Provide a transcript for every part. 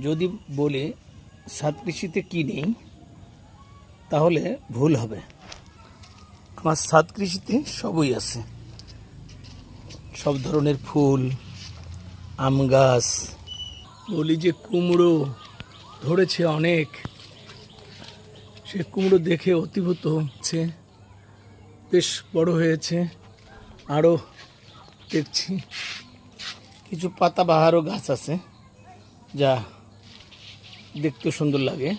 যদি বলি ছাদ কৃষিতে কী নেই তাহলে ভুল হবে। আমার ছাদ কৃষিতে সবই আছে, সব ধরনের ফুল, আম গাছ। বলি যে কুমড়ো ধরেছে অনেক, সে কুমড়ো দেখে অতিভূত হচ্ছে, বেশ বড় হয়েছে। আরও দেখছি কিছু পাতাবাহারও গাছ আছে যা দেখতে সুন্দর লাগে।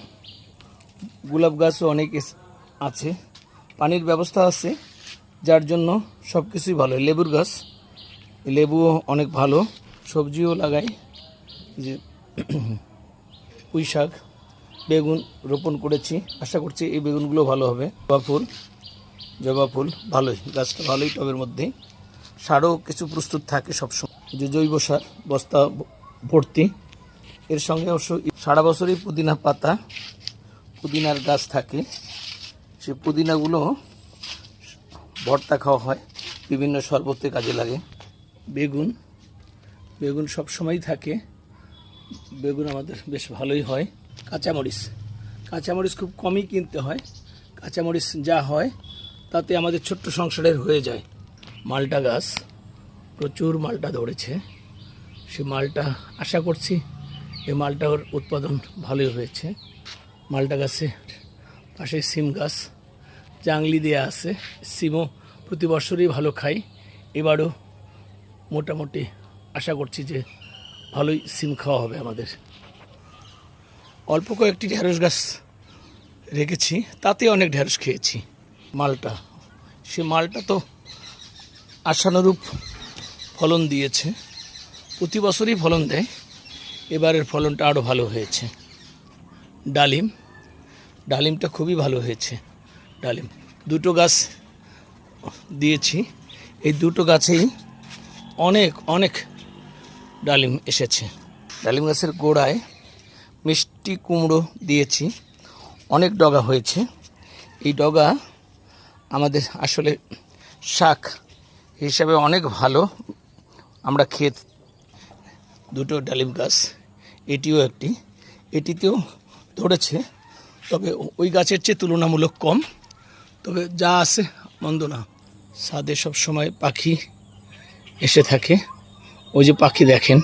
গোলাপ গাছও অনেক আছে, পানির ব্যবস্থা আছে, যার জন্য সব কিছুই ভালো। লেবুর গাছ, লেবুও অনেক ভালো। সবজিও লাগাই, যে পুঁই শাক, বেগুন রোপণ করেছি, আশা করছি এই বেগুনগুলো ভালো হবে। জবা ফুল ভালোই, গাছটা ভালোই টবের মধ্যে। সারও কিছু প্রস্তুত থাকে সবসময়, যে জৈব সার বস্তা ভর্তি। এর সঙ্গে অবশ্য সারা বছরই পুদিনা পাতা, পুদিনার গাছ থাকে, সে পুদিনাগুলো ভর্তা খাওয়া হয়, বিভিন্ন শরবতে কাজে লাগে। বেগুন সব সময়ই থাকে, বেগুন আমাদের বেশ ভালোই হয়। কাঁচামরিচ খুব কমই কিনতে হয়, কাঁচামরিচ যা হয় তাতে আমাদের ছোট্ট সংসারের হয়ে যায়। মালটা গাছ, প্রচুর মালটা ধরেছে, সে মালটা আশা করছি এই মালটার উৎপাদন ভালোই হয়েছে। মালটা গাছে পাশে সিম গাছ, জাংলি দেওয়া আছে, সিমও প্রতি বছরই ভালো খাই। এবারও মোটামুটি আশা করছি যে ভালোই সিম খাওয়া হবে আমাদের। অল্প কয়েকটি ঢেঁড়স গাছ রেখেছি, তাতে অনেক ঢেঁড়স খেয়েছি। সে মালটা তো আশানুরূপ ফলন দিয়েছে, প্রতি বছরই ফলন দেয়, এবারের ফলনটা আরও ভালো হয়েছে। ডালিমটা খুবই ভালো হয়েছে। দুটো গাছ দিয়েছি, এই দুটো গাছেই অনেক ডালিম এসেছে। ডালিম গাছের গোড়ায় মিষ্টি কুমড়ো দিয়েছি, অনেক ডগা হয়েছে। এই ডগা আমাদের আসলে শাক হিসাবে অনেক ভালো, আমরা খেয়ে। দুটো ডালিম গাছ, এটিও একটি, এটিতেও ধরেছে, তবে ওই গাছের চেয়ে তুলনামূলক কম, তবে যা আছে মন্দ না। ছাদে সব সময় পাখি এসে থাকে, ওই যে পাখি দেখেন।